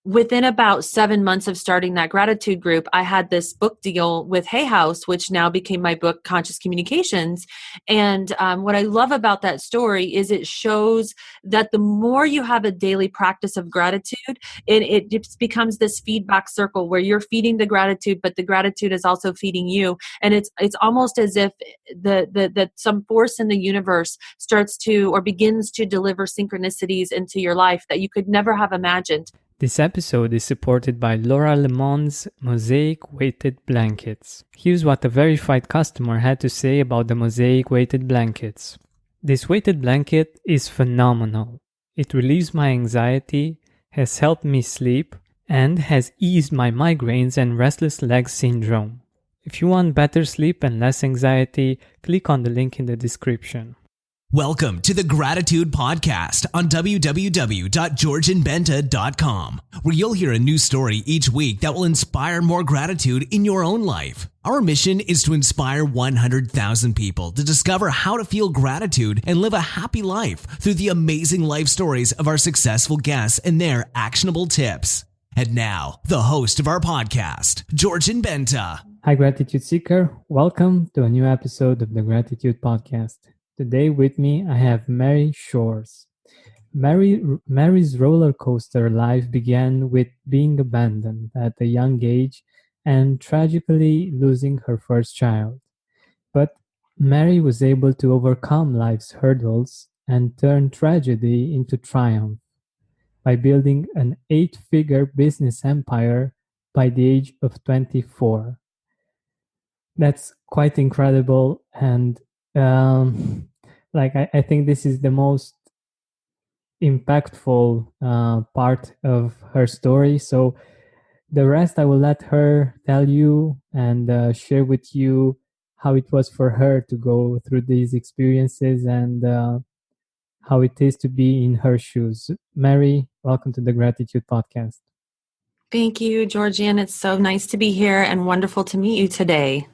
within about 7 months of starting that gratitude group, I had this book deal with Hay House, which now became my book, Conscious Communications. And what I love about that story is it shows that the more you have a daily practice of gratitude, it just becomes this feedback circle where you're feeding the gratitude, but the gratitude is also feeding you. And it's almost as if the some force in the universe starts to or begins to deliver synchronicities into your life that you could never have imagined. This episode is supported by Laura Lemon's Mosaic Weighted Blankets. Here's what a verified customer had to say about the Mosaic Weighted Blankets. This weighted blanket is phenomenal. It relieves my anxiety, has helped me sleep, and has eased my migraines and restless leg syndrome. If you want better sleep and less anxiety, click on the link in the description. Welcome to the Gratitude Podcast on www.georgianbenta.com, where you'll hear a new story each week that will inspire more gratitude in your own life. Our mission is to inspire 100,000 people to discover how to feel gratitude and live a happy life through the amazing life stories of our successful guests and their actionable tips. And now, the host of our podcast, Georgian Benta. Hi, Gratitude Seeker. Welcome to a new episode of the Gratitude Podcast. Today with me, I have Mary Shores. Mary's roller coaster life began with being abandoned at a young age and tragically losing her first child. But Mary was able to overcome life's hurdles and turn tragedy into triumph by building an 8-figure business empire by the age of 24. That's quite incredible, and I think this is the most impactful part of her story. So the rest I will let her tell you and share with you how it was for her to go through these experiences and how it is to be in her shoes. Mary, welcome to the Gratitude Podcast. Thank you, Georgian. It's so nice to be here and wonderful to meet you today.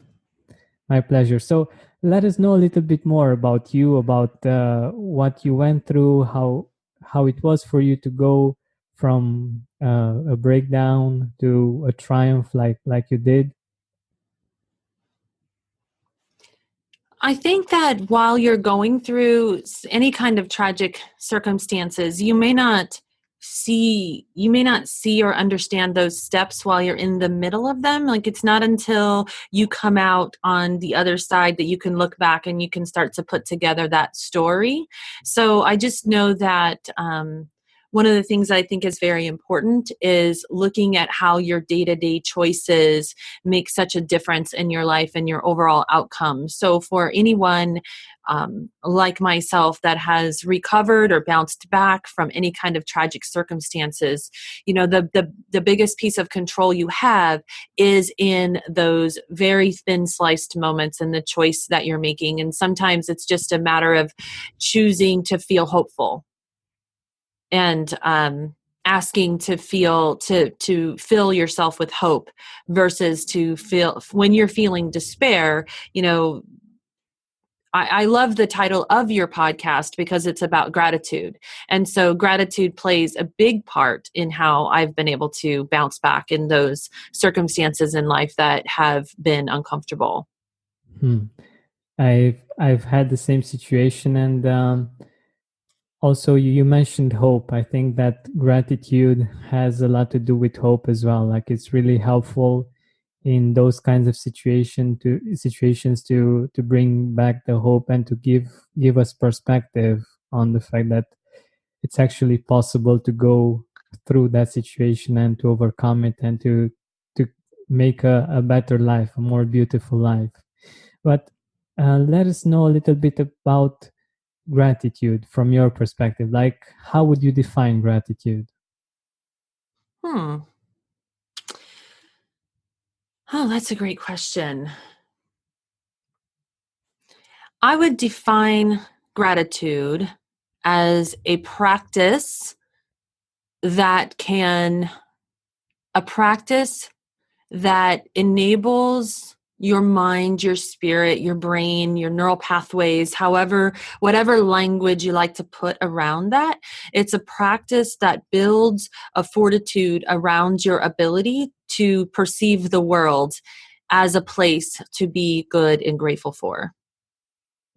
My pleasure. So let us know a little bit more about you, about what you went through, how it was for you to go from a breakdown to a triumph like you did. I think that while you're going through any kind of tragic circumstances, you may not see or understand those steps while you're in the middle of them. Like, it's not until you come out on the other side that you can look back and you can start to put together that story. So I just know that one of the things I think is very important is looking at how your day-to-day choices make such a difference in your life and your overall outcome. So for anyone like myself that has recovered or bounced back from any kind of tragic circumstances, you know, the biggest piece of control you have is in those very thin sliced moments and the choice that you're making. And sometimes it's just a matter of choosing to feel hopeful and asking to fill yourself with hope versus to feel when you're feeling despair. You know, I love the title of your podcast because it's about gratitude. And so gratitude plays a big part in how I've been able to bounce back in those circumstances in life that have been uncomfortable. I've had the same situation, and also you mentioned hope. I think that gratitude has a lot to do with hope as well. Like, it's really helpful in those kinds of situations to bring back the hope and to give us perspective on the fact that it's actually possible to go through that situation and to overcome it and to make a better life, a more beautiful life. But let us know a little bit about gratitude from your perspective. Like, how would you define gratitude? Oh, that's a great question. I would define gratitude as a practice that enables your mind, your spirit, your brain, your neural pathways, whatever language you like to put around that. It's a practice that builds a fortitude around your ability to perceive the world as a place to be good and grateful for.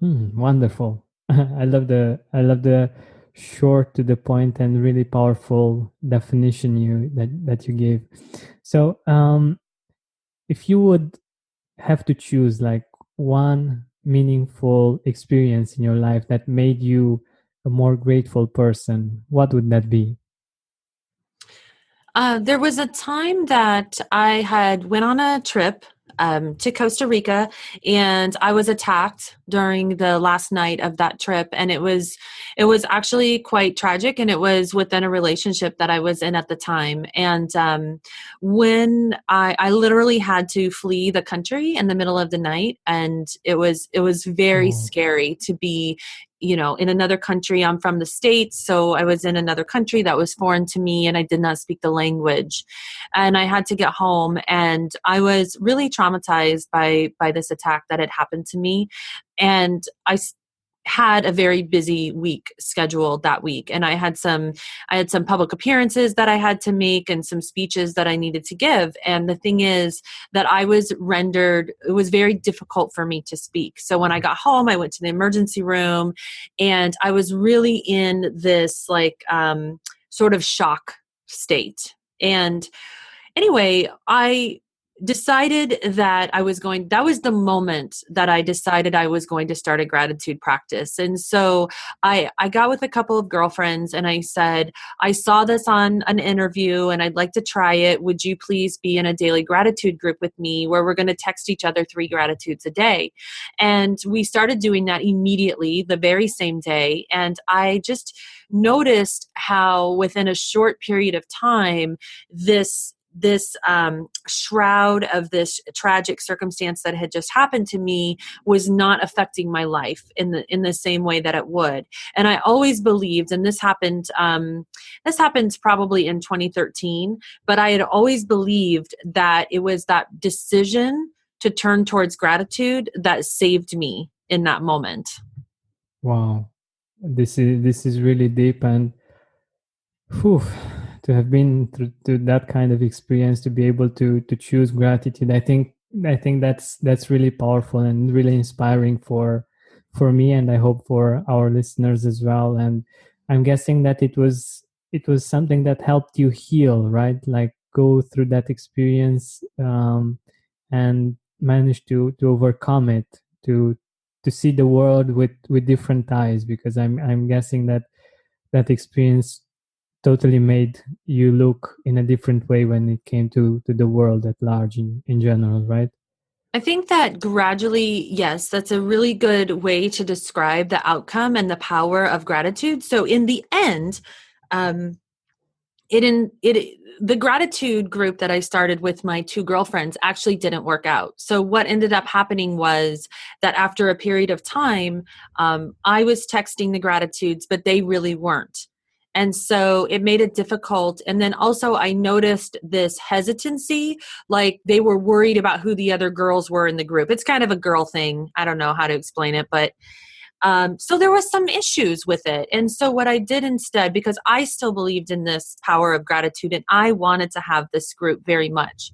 Wonderful. I love the short to the point and really powerful definition that you gave. So, if you would have to choose like one meaningful experience in your life that made you a more grateful person, what would that be? There was a time that I had went on a trip to Costa Rica, and I was attacked during the last night of that trip, and it was actually quite tragic, and it was within a relationship that I was in at the time. And when I literally had to flee the country in the middle of the night, and it was very Oh, scary to be in another country. I'm from the States, so I was in another country that was foreign to me, and I did not speak the language. And I had to get home, and I was really traumatized by this attack that had happened to me. And had a very busy week scheduled that week, and I had some public appearances that I had to make and some speeches that I needed to give. And the thing is that it was very difficult for me to speak. So when I got home, I went to the emergency room, and I was really in this sort of shock state. And anyway, I decided that was the moment that I decided I was going to start a gratitude practice. And so I got with a couple of girlfriends, and I said, I saw this on an interview and I'd like to try it. Would you please be in a daily gratitude group with me where we're going to text each other 3 gratitudes a day? And we started doing that immediately the very same day. And I just noticed how within a short period of time, this shroud of this tragic circumstance that had just happened to me was not affecting my life in the same way that it would. And I always believed, and this happened probably in 2013, but I had always believed that it was that decision to turn towards gratitude that saved me in that moment. wow. This is really deep, and whew, to have been through that kind of experience, to be able to choose gratitude, I think that's really powerful and really inspiring for me, and I hope for our listeners as well. And I'm guessing that it was something that helped you heal, right? Like go through that experience, and manage to overcome it, to see the world with different eyes, because I'm guessing that that experience totally made you look in a different way when it came to the world at large in general, right? I think that gradually, yes, that's a really good way to describe the outcome and the power of gratitude. So in the end, um, the gratitude group that I started with my 2 girlfriends actually didn't work out. So what ended up happening was that after a period of time, I was texting the gratitudes, but they really weren't. And so it made it difficult. And then also I noticed this hesitancy, like they were worried about who the other girls were in the group. It's kind of a girl thing. I don't know how to explain it, but so there was some issues with it. And so what I did instead, because I still believed in this power of gratitude and I wanted to have this group very much,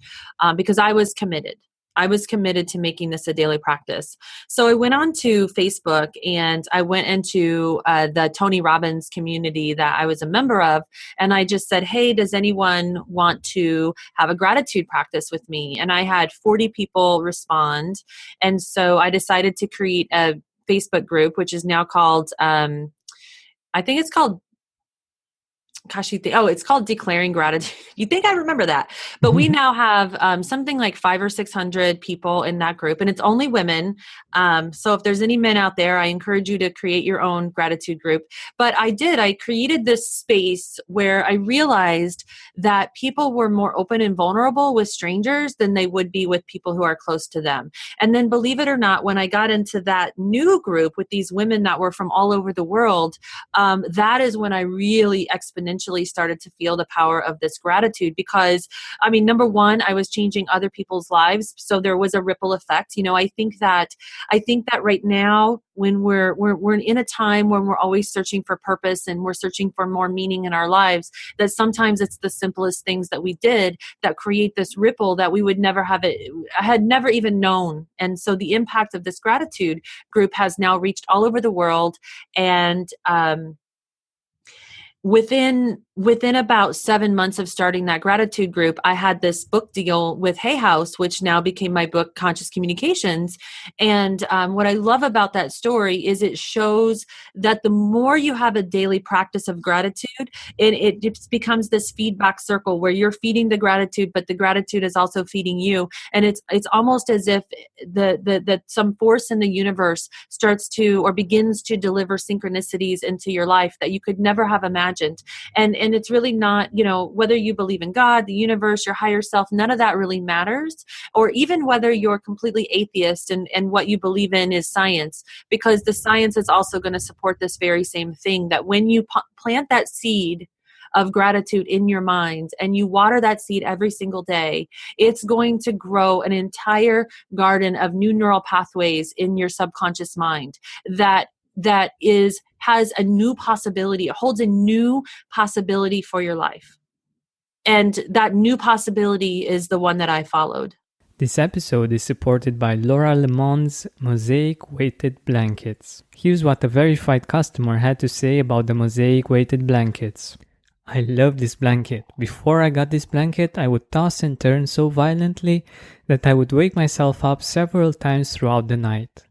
because I was committed. I was committed to making this a daily practice. So I went on to Facebook and I went into the Tony Robbins community that I was a member of. And I just said, hey, does anyone want to have a gratitude practice with me? And I had 40 people respond. And so I decided to create a Facebook group, which is now called, I think it's called, it's called Declaring Gratitude. You think I remember that, but we now have something like 500 or 600 people in that group, and it's only women. So if there's any men out there, I encourage you to create your own gratitude group. But I created this space where I realized that people were more open and vulnerable with strangers than they would be with people who are close to them. And then believe it or not, when I got into that new group with these women that were from all over the world, that is when I really exponentially exponentially started to feel the power of this gratitude because, I mean, number one, I was changing other people's lives. So there was a ripple effect. I think that right now, when we're in a time when we're always searching for purpose and we're searching for more meaning in our lives, that sometimes it's the simplest things that we did that create this ripple that we would never have it, I had never even known. And so the impact of this gratitude group has now reached all over the world. And within about 7 months of starting that gratitude group, I had this book deal with Hay House, which now became my book, Conscious Communications. And what I love about that story is it shows that the more you have a daily practice of gratitude, it just becomes this feedback circle where you're feeding the gratitude, but the gratitude is also feeding you. And it's almost as if the some force in the universe starts to or begins to deliver synchronicities into your life that you could never have imagined. And it's really not, whether you believe in God, the universe, your higher self, none of that really matters. Or even whether you're completely atheist and what you believe in is science, because the science is also going to support this very same thing, that when you plant that seed of gratitude in your mind and you water that seed every single day, it's going to grow an entire garden of new neural pathways in your subconscious mind that has a new possibility. It holds a new possibility for your life. And that new possibility is the one that I followed. This episode is supported by Laura Lemon's Mosaic Weighted Blankets. Here's what a verified customer had to say about the Mosaic Weighted Blankets. I love this blanket. Before I got this blanket, I would toss and turn so violently that I would wake myself up several times throughout the night.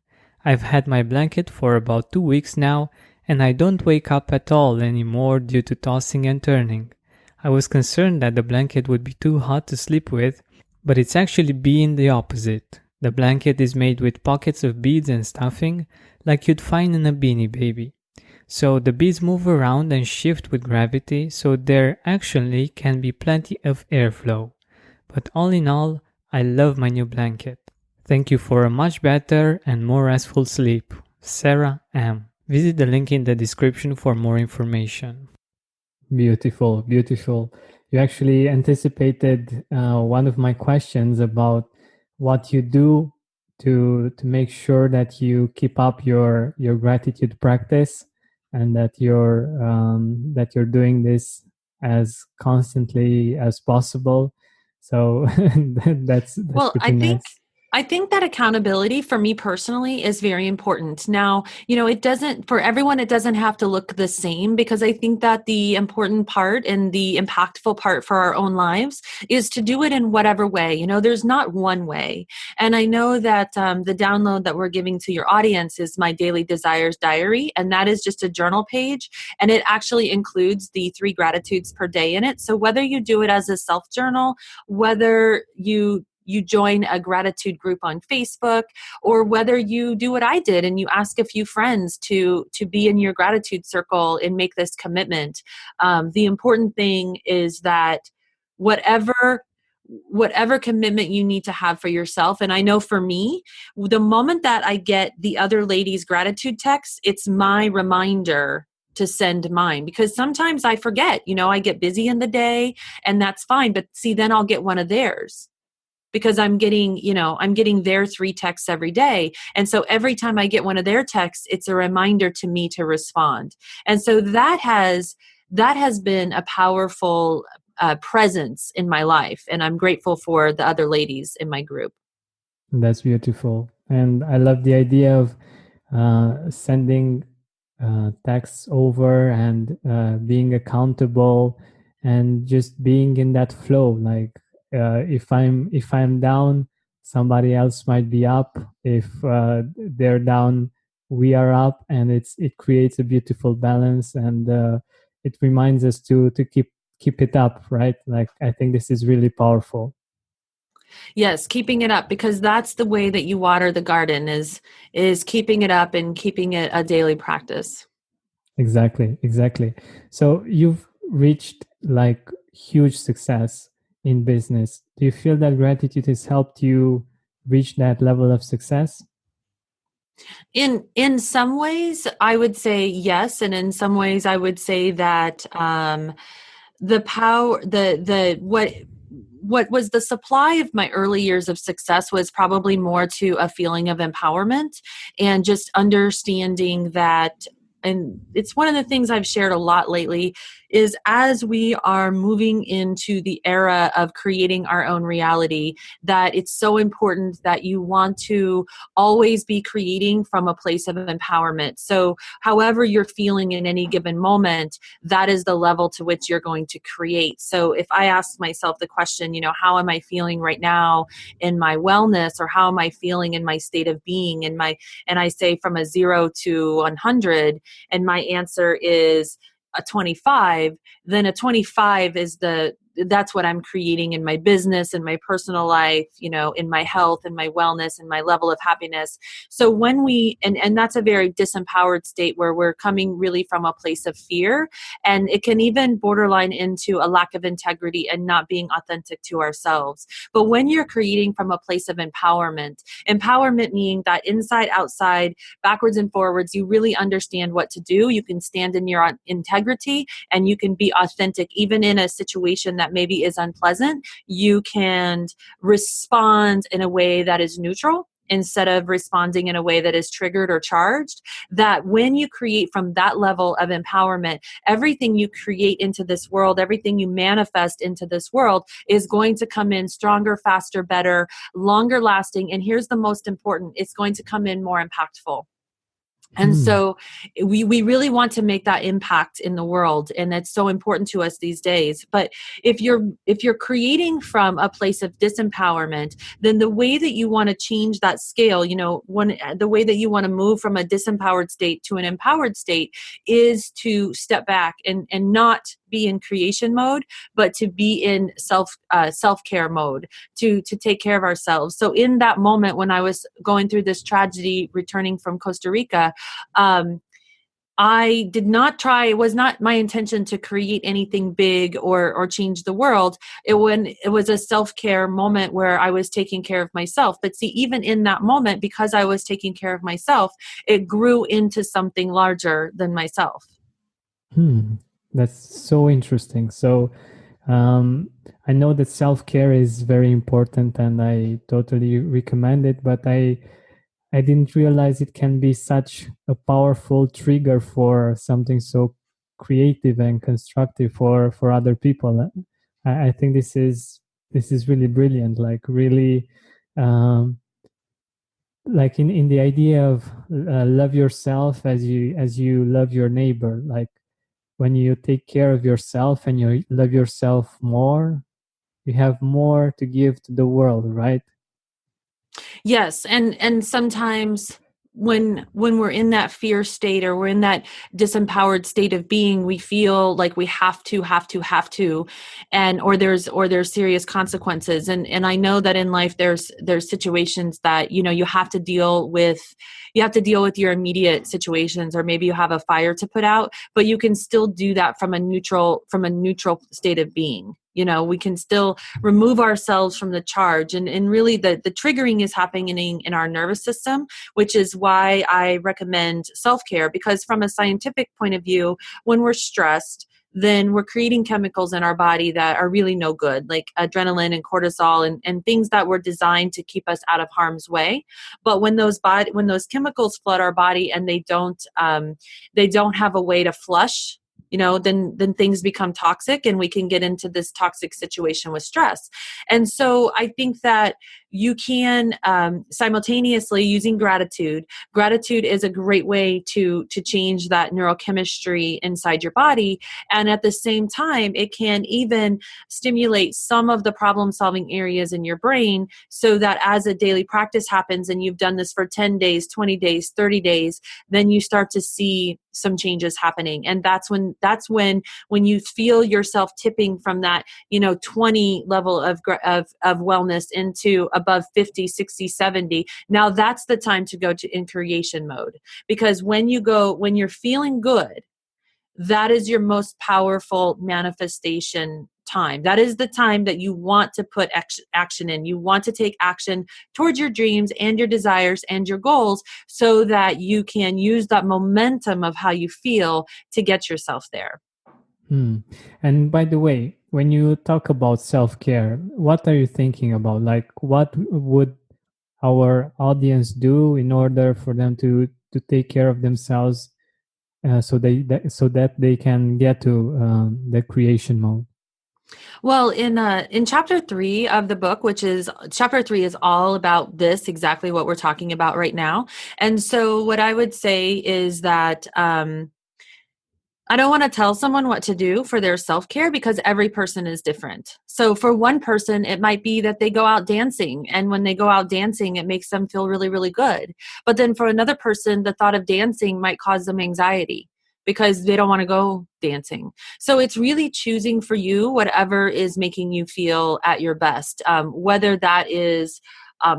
I've had my blanket for about 2 weeks now, and I don't wake up at all anymore due to tossing and turning. I was concerned that the blanket would be too hot to sleep with, but it's actually been the opposite. The blanket is made with pockets of beads and stuffing, like you'd find in a Beanie Baby. So the beads move around and shift with gravity, so there actually can be plenty of airflow. But all in all, I love my new blanket. Thank you for a much better and more restful sleep. Sarah M. Visit the link in the description for more information. Beautiful, beautiful. You actually anticipated one of my questions about what you do to make sure that you keep up your gratitude practice, and that you're doing this as constantly as possible. So that's Well, pretty nice. I think that accountability for me personally is very important. Now, it doesn't, for everyone, it doesn't have to look the same, because I think that the important part and the impactful part for our own lives is to do it in whatever way. There's not one way. And I know that the download that we're giving to your audience is my Daily Desires Diary. And that is just a journal page. And it actually includes the 3 gratitudes per day in it. So whether you do it as a self journal, whether you join a gratitude group on Facebook, or whether you do what I did and you ask a few friends to be in your gratitude circle and make this commitment. The important thing is that whatever commitment you need to have for yourself. And I know for me, the moment that I get the other ladies' gratitude text, it's my reminder to send mine, because sometimes I forget, I get busy in the day, and that's fine. But see, then I'll get one of theirs, because I'm getting their 3 texts every day. And so every time I get one of their texts, it's a reminder to me to respond. And so that has been a powerful presence in my life. And I'm grateful for the other ladies in my group. That's beautiful. And I love the idea of sending texts over and being accountable and just being in that flow. Like if I'm down, somebody else might be up. If they're down, we are up, and it creates a beautiful balance, and it reminds us to keep it up, right? Like, I think this is really powerful. Yes, keeping it up, because that's the way that you water the garden, is keeping it up and keeping it a daily practice. Exactly. So you've reached like huge success in business. Do you feel that gratitude has helped you reach that level of success? In some ways, I would say yes, and in some ways, I would say that the power, the what was the supply of my early years of success was probably more to a feeling of empowerment and just understanding that. And it's one of the things I've shared a lot lately is as we are moving into the era of creating our own reality, that it's so important that you want to always be creating from a place of empowerment. So however you're feeling in any given moment, that is the level to which you're going to create. So if I ask myself the question, how am I feeling right now in my wellness, or how am I feeling in my state of being, and I say from a 0 to 100, and my answer is a 25, then a 25 is that's what I'm creating in my business, in my personal life, in my health and my wellness and my level of happiness. So when and that's a very disempowered state where we're coming really from a place of fear, and it can even borderline into a lack of integrity and not being authentic to ourselves. But when you're creating from a place of empowerment meaning that inside, outside, backwards and forwards, you really understand what to do. You can stand in your integrity and you can be authentic even in a situation that maybe is unpleasant. You can respond in a way that is neutral instead of responding in a way that is triggered or charged. That when you create from that level of empowerment, everything you create into this world, everything you manifest into this world is going to come in stronger, faster, better, longer lasting. And here's the most important, it's going to come in more impactful. And so we really want to make that impact in the world. And that's so important to us these days. But if you're creating from a place of disempowerment, then the way that you want to change that scale, the way that you want to move from a disempowered state to an empowered state is to step back and not be in creation mode, but to be in self-care mode, to take care of ourselves. So in that moment when I was going through this tragedy, returning from Costa Rica, I did not try, it was not my intention to create anything big or change the world. It was a self-care moment where I was taking care of myself. But see, even in that moment, because I was taking care of myself, it grew into something larger than myself. That's so interesting. So I know that self-care is very important and I totally recommend it, but I didn't realize it can be such a powerful trigger for something so creative and constructive for other people. I think this is really brilliant. Like really, like in the idea of love yourself as you love your neighbor. Like when you take care of yourself and you love yourself more, you have more to give to the world, right? Yes, and sometimes when we're in that fear state or we're in that disempowered state of being, we feel like we have to, and or there's serious consequences. And I know that in life there's situations that you have to deal with. You have to deal with your immediate situations, or maybe you have a fire to put out, but you can still do that from a neutral state of being. We can still remove ourselves from the charge. And really the triggering is happening in our nervous system, which is why I recommend self-care, because from a scientific point of view, when we're stressed, then we're creating chemicals in our body that are really no good, like adrenaline and cortisol and things that were designed to keep us out of harm's way. But when those chemicals flood our body and they don't have a way to flush, then things become toxic and we can get into this toxic situation with stress. And so I think that you can simultaneously using gratitude. Gratitude is a great way to change that neurochemistry inside your body. And at the same time, it can even stimulate some of the problem-solving areas in your brain so that as a daily practice happens and you've done this for 10 days, 20 days, 30 days, then you start to see some changes happening. And that's when you feel yourself tipping from that 20 level of wellness into above 50, 60, 70. Now that's the time to go in creation mode, because when you're feeling good, that is your most powerful manifestation time. That is the time that you want to put action in. You want to take action towards your dreams and your desires and your goals so that you can use that momentum of how you feel to get yourself there. And by the way, when you talk about self-care, what are you thinking about? Like, what would our audience do in order for them to take care of themselves, so that they can get to the creation mode? Well, in chapter 3 of the book, which is chapter 3 is all about this, exactly what we're talking about right now. And so what I would say is that I don't want to tell someone what to do for their self-care because every person is different. So for one person, it might be that they go out dancing. And when they go out dancing, it makes them feel really, really good. But then for another person, the thought of dancing might cause them anxiety because they don't want to go dancing. So it's really choosing for you whatever is making you feel at your best, whether that is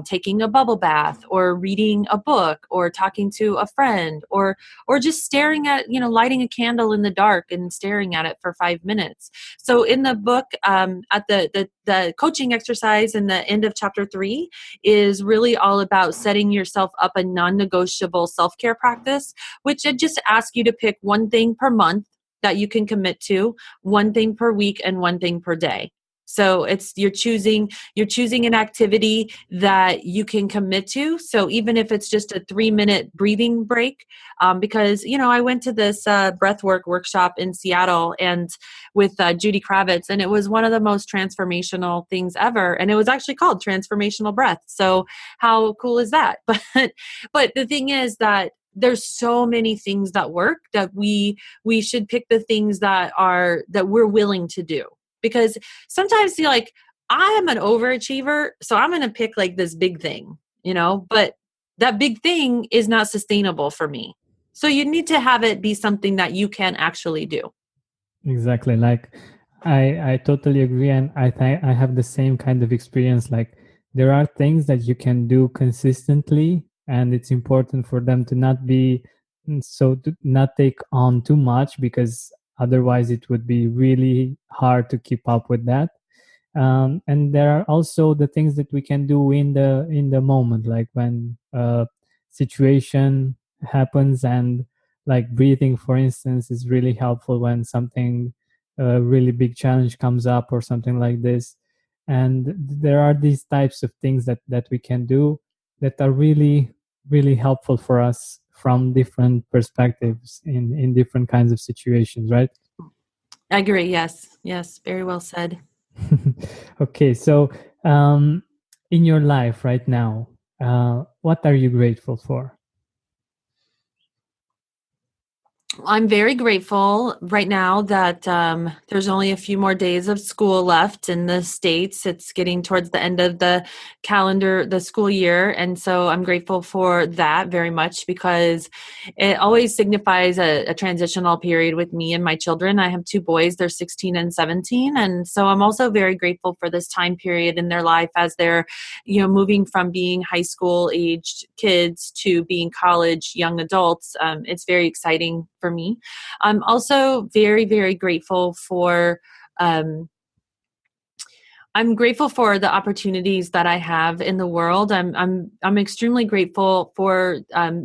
taking a bubble bath or reading a book or talking to a friend or just staring at, lighting a candle in the dark and staring at it for 5 minutes. So in the book, at the coaching exercise in the end of chapter 3 is really all about setting yourself up a non-negotiable self-care practice, which I just ask you to pick one thing per month that you can commit to, one thing per week, and one thing per day. So you're choosing an activity that you can commit to. So even if it's just a 3-minute breathing break, because, I went to this breathwork workshop in Seattle and with Judy Kravitz, and it was one of the most transformational things ever. And it was actually called transformational breath. So how cool is that? But the thing is that there's so many things that work that we should pick the things that we're willing to do. Because sometimes you're like, I am an overachiever, so I'm going to pick like this big thing, but that big thing is not sustainable for me. So you need to have it be something that you can actually do. Exactly. Like, I totally agree. And I think I have the same kind of experience. Like, there are things that you can do consistently, and it's important for them to not to not take on too much, because otherwise it would be really hard to keep up with that. And there are also the things that we can do in the moment, like when a situation happens, and like breathing, for instance, is really helpful when something a really big challenge comes up or something like this. And there are these types of things that we can do that are really, really helpful for us from different perspectives in different kinds of situations, right? I agree. Yes, very well said. Okay, so in your life right now, what are you grateful for? I'm very grateful right now that there's only a few more days of school left in the States. It's getting towards the end of the school year. And so I'm grateful for that very much because it always signifies a transitional period with me and my children. I have 2 boys, they're 16 and 17. And so I'm also very grateful for this time period in their life as they're, moving from being high school aged kids to being college young adults. It's very exciting for me. I'm also very, very grateful for I'm grateful for the opportunities that I have in the world. I'm extremely grateful for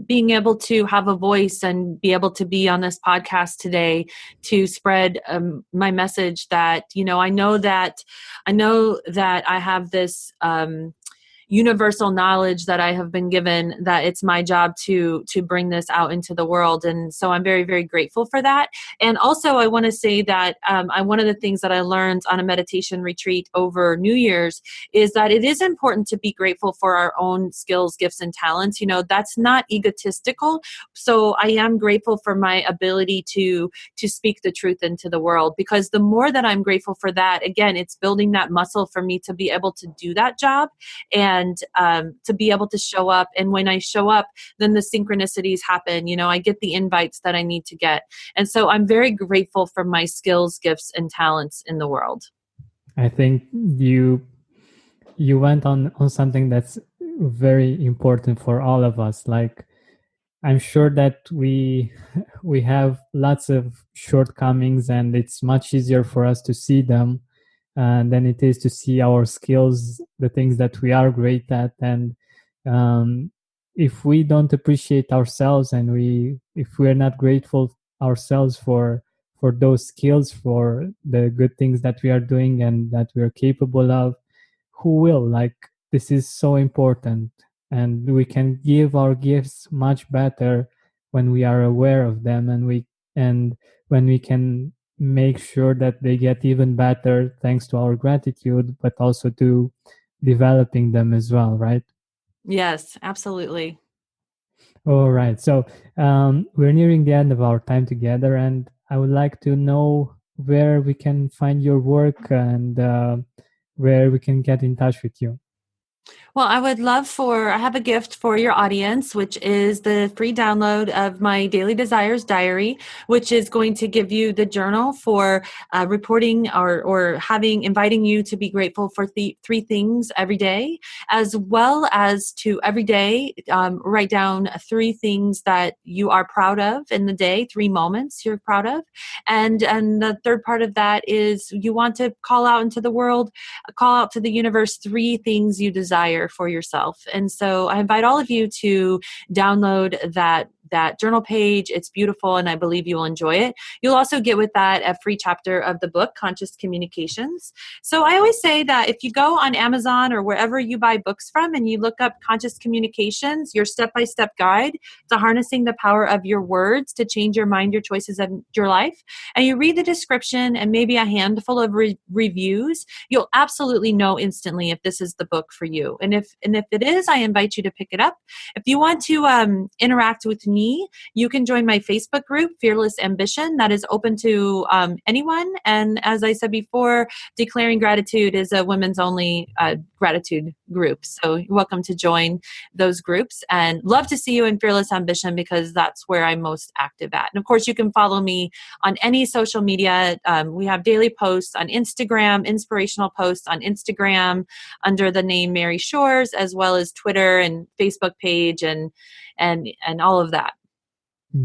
being able to have a voice and be able to be on this podcast today to spread my message. That I know that I have this universal knowledge that I have been given, that it's my job to bring this out into the world. And so I'm very, very grateful for that. And also I want to say that one of the things that I learned on a meditation retreat over New Year's is that it is important to be grateful for our own skills, gifts, and talents. That's not egotistical. So I am grateful for my ability to speak the truth into the world, because the more that I'm grateful for that, again, it's building that muscle for me to be able to do that job and to be able to show up. And when I show up, then the synchronicities happen. I get the invites that I need to get. And so I'm very grateful for my skills, gifts, and talents in the world. I think you went on something that's very important for all of us. Like, I'm sure that we have lots of shortcomings, and it's much easier for us to see them than it is to see our skills, the things that we are great at. And if we don't appreciate ourselves, and if we're not grateful ourselves for those skills, for the good things that we are doing and that we are capable of, who will? Like, this is so important, and we can give our gifts much better when we are aware of them, and when we can make sure that they get even better thanks to our gratitude, but also to developing them as well, right? Yes, absolutely. All right. So we're nearing the end of our time together, and I would like to know where we can find your work, and where we can get in touch with you. Well, I have a gift for your audience, which is the free download of my Daily Desires Diary, which is going to give you the journal for reporting or inviting you to be grateful for three things every day, as well as to every day write down three things that you are proud of in the day, 3 moments you're proud of. And the third part of that is you want to call out into the world, call out to the universe 3 things you desire for yourself. And so I invite all of you to download that journal page. It's beautiful, and I believe you will enjoy it. You'll also get with that a free chapter of the book, Conscious Communications. So I always say that if you go on Amazon or wherever you buy books from and you look up Conscious Communications, your step-by-step guide to harnessing the power of your words to change your mind, your choices, and your life, and you read the description and maybe a handful of reviews, you'll absolutely know instantly if this is the book for you. And if it is, I invite you to pick it up. If you want to interact with me, you can join my Facebook group, Fearless Ambition, that is open to anyone. And as I said before, Declaring Gratitude is a women's only gratitude group. So you're welcome to join those groups, and love to see you in Fearless Ambition, because that's where I'm most active at. And of course, you can follow me on any social media. We have daily posts on Instagram, inspirational posts on Instagram under the name Mary Shores, as well as Twitter and Facebook page and all of that.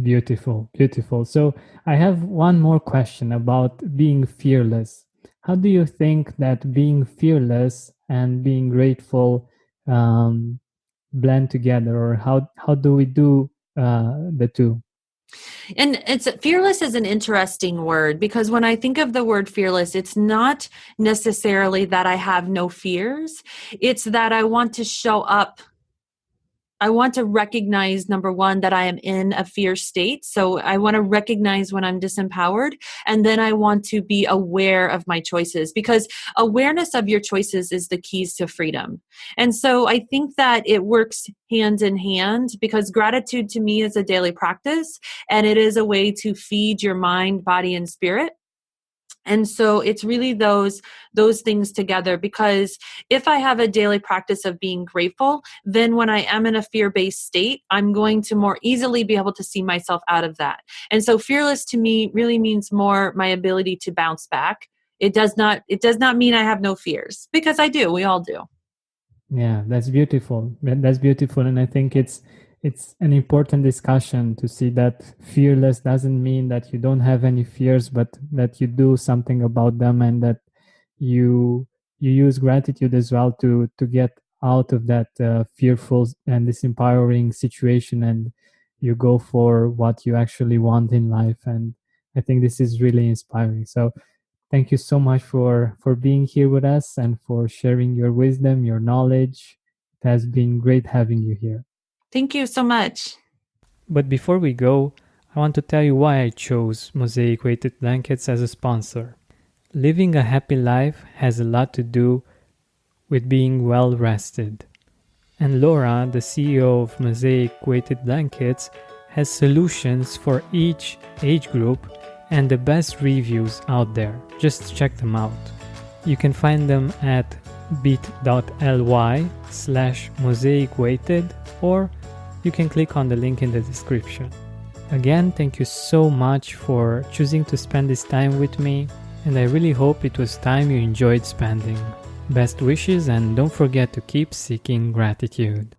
Beautiful, beautiful. So I have one more question about being fearless. How do you think that being fearless and being grateful blend together, or how do we do the two? And fearless is an interesting word, because when I think of the word fearless, it's not necessarily that I have no fears. It's that I want to show up. I want to recognize, number one, that I am in a fear state. So I want to recognize when I'm disempowered. And then I want to be aware of my choices, because awareness of your choices is the keys to freedom. And so I think that it works hand in hand, because gratitude to me is a daily practice, and it is a way to feed your mind, body, and spirit. And so it's really those things together, because if I have a daily practice of being grateful, then when I am in a fear-based state, I'm going to more easily be able to see myself out of that. And so fearless to me really means more my ability to bounce back. It does not mean I have no fears, because I do. We all do. Yeah, that's beautiful. That's beautiful. And I think it's an important discussion to see that fearless doesn't mean that you don't have any fears, but that you do something about them, and that you use gratitude as well to get out of that fearful and disempowering situation, and you go for what you actually want in life. And I think this is really inspiring. So thank you so much for being here with us and for sharing your wisdom, your knowledge. It has been great having you here. Thank you so much. But before we go, I want to tell you why I chose Mosaic Weighted Blankets as a sponsor. Living a happy life has a lot to do with being well rested. And Laura, the CEO of Mosaic Weighted Blankets, has solutions for each age group and the best reviews out there. Just check them out. You can find them at bit.ly/mosaicweighted, or you can click on the link in the description. Again, thank you so much for choosing to spend this time with me, and I really hope it was time you enjoyed spending. Best wishes, and don't forget to keep seeking gratitude.